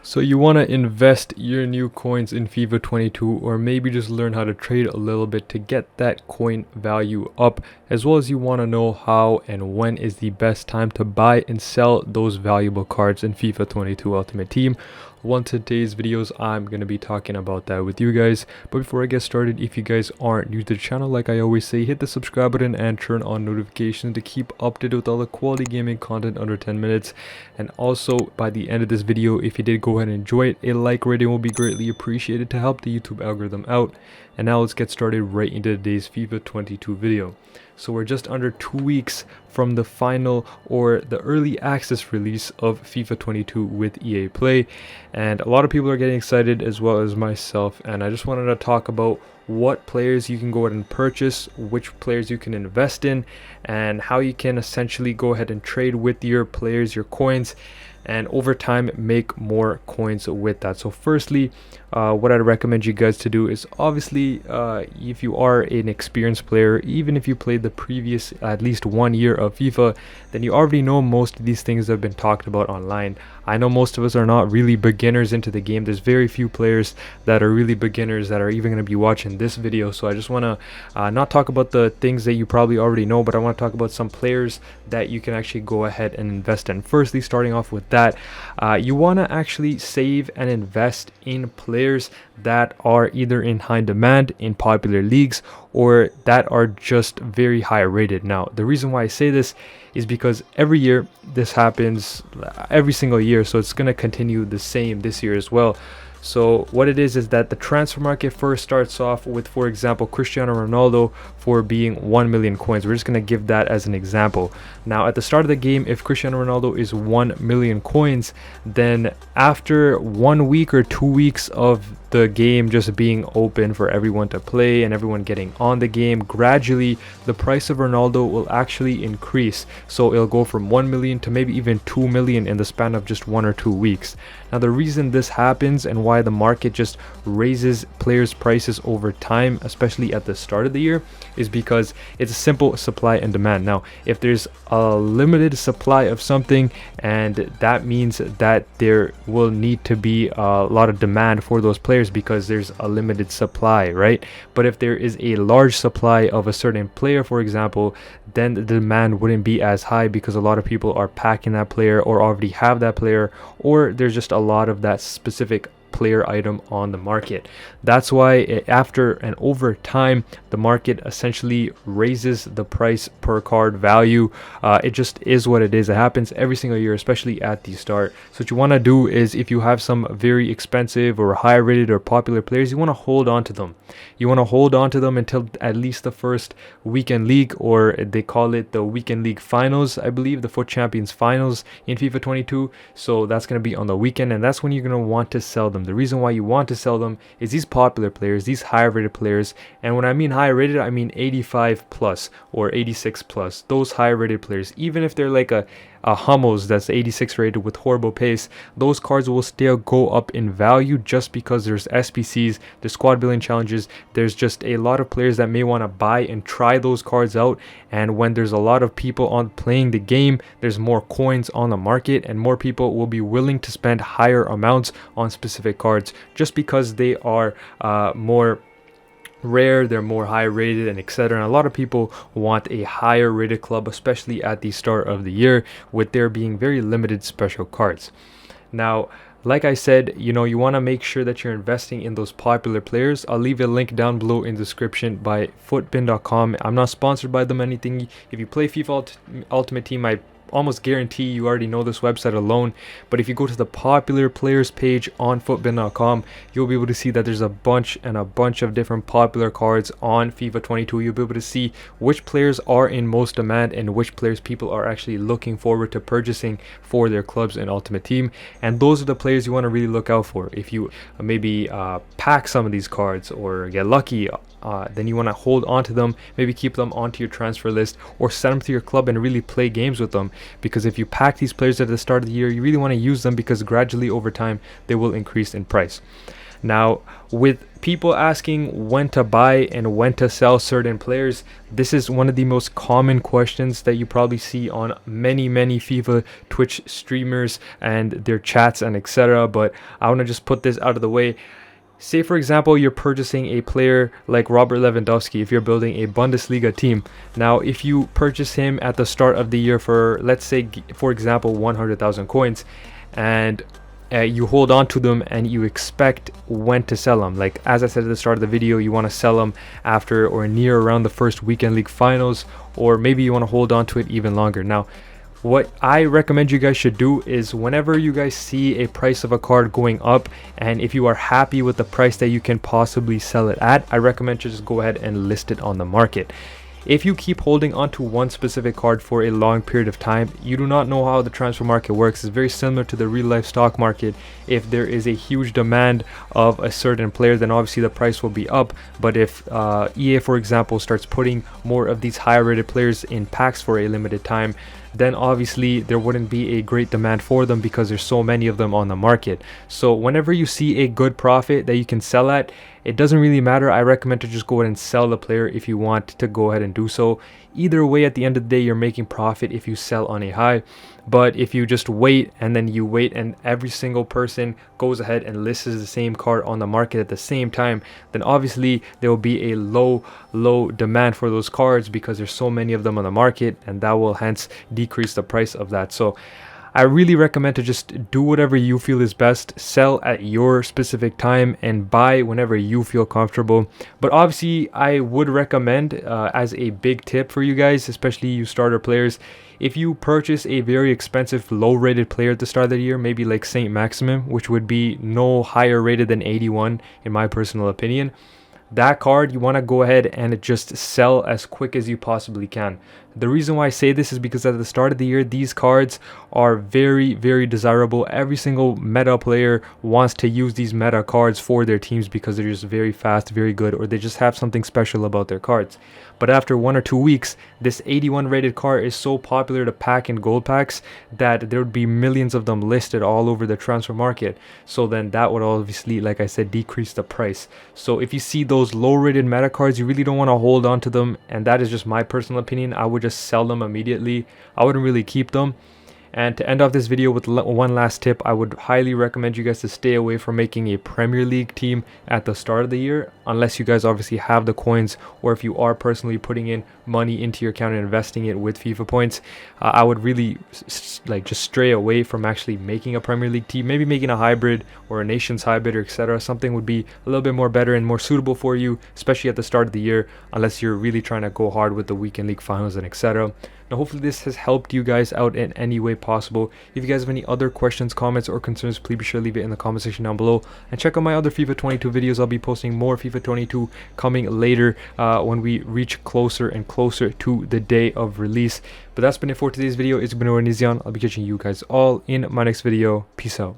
So you want to invest your new coins in FIFA 22, or maybe just learn how to trade a little bit to get that coin value up, as well as you want to know how and when is the best time to buy and sell those valuable cards in FIFA 22 Ultimate Team. Well, in today's videos, I'm going to be talking about that with you guys. But before I get started, if you guys aren't new to the channel, like I always say, hit the subscribe button and turn on notifications to keep up to date with all the quality gaming content under 10 minutes. And also, by the end of this video, if you did go ahead and enjoy it, a like rating will be greatly appreciated to help the YouTube algorithm out. And now let's get started right into today's FIFA 22 video. So we're just under 2 weeks from the final or the early access release of FIFA 22 with EA Play, and a lot of people are getting excited as well as myself, and I just wanted to talk about what players you can go ahead and purchase, which players you can invest in, and how you can essentially go ahead and trade with your players, your coins, and over time make more coins with that. So firstly, what I'd recommend you guys to do is obviously if you are an experienced player, even if you played the previous at least 1 year of FIFA, then you already know most of these things that have been talked about online. I know most of us are not really beginners into the game. There's very few players that are really beginners that are even going to be watching this video. So I just want to not talk about the things that you probably already know, but I want to talk about some players that you can actually go ahead and invest in. Firstly, starting off with that, you want to actually save and invest in players that are either in high demand in popular leagues or that are just very high rated. Now, the reason why I say this is because every year this happens, every single year, so it's going to continue the same this year as well. So what it is that the transfer market first starts off with, for example, Cristiano Ronaldo for being 1 million coins. We're just going to give that as an example. Now, at the start of the game, if Cristiano Ronaldo is 1 million coins, then after 1 week or 2 weeks of the game just being open for everyone to play and everyone getting on the game, gradually the price of Ronaldo will actually increase. So it'll go from 1 million to maybe even 2 million in the span of just 1 or 2 weeks. Now, the reason this happens and why the market just raises players' prices over time, especially at the start of the year, is because it's a simple supply and demand. Now, if there's a limited supply of something, and that means that there will need to be a lot of demand for those players because there's a limited supply, right? But if there is a large supply of a certain player, for example, then the demand wouldn't be as high because a lot of people are packing that player or already have that player, or there's just a lot of that specific player item on the market. That's why after and over time the market essentially raises the price per card value. It just is what it is. It happens every single year, especially at the start. So what you want to do is, if you have some very expensive or high rated or popular players, you want to hold on to them. You want to hold on to them until at least the first weekend league, or they call it the weekend league finals, I believe, the Foot Champions finals in FIFA 22. So that's going to be on the weekend, and that's when you're going to want to sell them. The reason why you want to sell them is these popular players, these high rated players, and when I mean high rated, I mean 85 plus or 86 plus. Those high rated players, even if they're like a Hummels that's 86 rated with horrible pace, those cards will still go up in value just because there's SBCs, there's squad building challenges, there's just a lot of players that may want to buy and try those cards out, and when there's a lot of people on playing the game, there's more coins on the market and more people will be willing to spend higher amounts on specific cards just because they are more rare, they're more high rated, and etc. And a lot of people want a higher rated club, especially at the start of the year, with there being very limited special cards. Now, like I said, you want to make sure that you're investing in those popular players. I'll leave a link down below in the description by footbin.com. I'm not sponsored by them or anything. If you play FIFA Ultimate Team, I almost guarantee you already know this website alone, but if you go to the popular players page on footbin.com, you'll be able to see that there's a bunch of different popular cards on FIFA 22. You'll be able to see which players are in most demand and which players people are actually looking forward to purchasing for their clubs in Ultimate Team, and those are the players you want to really look out for. If you maybe pack some of these cards or get lucky, then you want to hold on to them, maybe keep them onto your transfer list or send them to your club and really play games with them, because if you pack these players at the start of the year, you really want to use them because gradually over time they will increase in price. Now, with people asking when to buy and when to sell certain players, this is one of the most common questions that you probably see on many FIFA Twitch streamers and their chats and etc. But I want to just put this out of the way. Say for example, you're purchasing a player like Robert Lewandowski if you're building a Bundesliga team. Now, if you purchase him at the start of the year for, let's say, for example, 100,000 coins, and you hold on to them and you expect when to sell them. Like as I said at the start of the video, you want to sell them after or near around the first weekend league finals, or maybe you want to hold on to it even longer. Now, what I recommend you guys should do is whenever you guys see a price of a card going up, and if you are happy with the price that you can possibly sell it at, I recommend you just go ahead and list it on the market. If you keep holding onto one specific card for a long period of time, you do not know how the transfer market works. It's very similar to the real life stock market. If there is a huge demand of a certain player, then obviously the price will be up. But if EA, for example, starts putting more of these higher rated players in packs for a limited time, then obviously there wouldn't be a great demand for them because there's so many of them on the market. So whenever you see a good profit that you can sell at, it doesn't really matter. I recommend to just go ahead and sell the player if you want to go ahead and do so. Either way, at the end of the day, you're making profit if you sell on a high. But if you just wait and then you wait and every single person goes ahead and lists the same card on the market at the same time, then obviously there will be a low demand for those cards because there's so many of them on the market, and that will hence decrease the price of that. So I really recommend to just do whatever you feel is best, sell at your specific time, and buy whenever you feel comfortable. But obviously, I would recommend, as a big tip for you guys, especially you starter players, if you purchase a very expensive low-rated player at the start of the year, maybe like Saint Maximum, which would be no higher rated than 81 in my personal opinion, that card you want to go ahead and just sell as quick as you possibly can. The reason why I say this is because at the start of the year, these cards are very desirable. Every single meta player wants to use these meta cards for their teams because they're just very fast, very good, or they just have something special about their cards. But after 1 or 2 weeks, this 81 rated card is so popular to pack in gold packs that there would be millions of them listed all over the transfer market. So then that would obviously, like I said, decrease the price. So if you see those low rated meta cards, you really don't want to hold on to them, and that is just my personal opinion. I would just sell them immediately. I wouldn't really keep them. And to end off this video with one last tip, I would highly recommend you guys to stay away from making a Premier League team at the start of the year, unless you guys obviously have the coins, or if you are personally putting in money into your account and investing it with FIFA points. I would really just stray away from actually making a Premier League team. Maybe making a hybrid or a Nations hybrid or etc. Something would be a little bit more better and more suitable for you, especially at the start of the year, unless you're really trying to go hard with the weekend league finals and etc. Now, hopefully this has helped you guys out in any way possible. If you guys have any other questions, comments, or concerns, please be sure to leave it in the comment section down below. And check out my other FIFA 22 videos. I'll be posting more FIFA 22 coming later when we reach closer and closer to the day of release. But that's been it for today's video. It's been Nizian. I'll be catching you guys all in my next video. Peace out.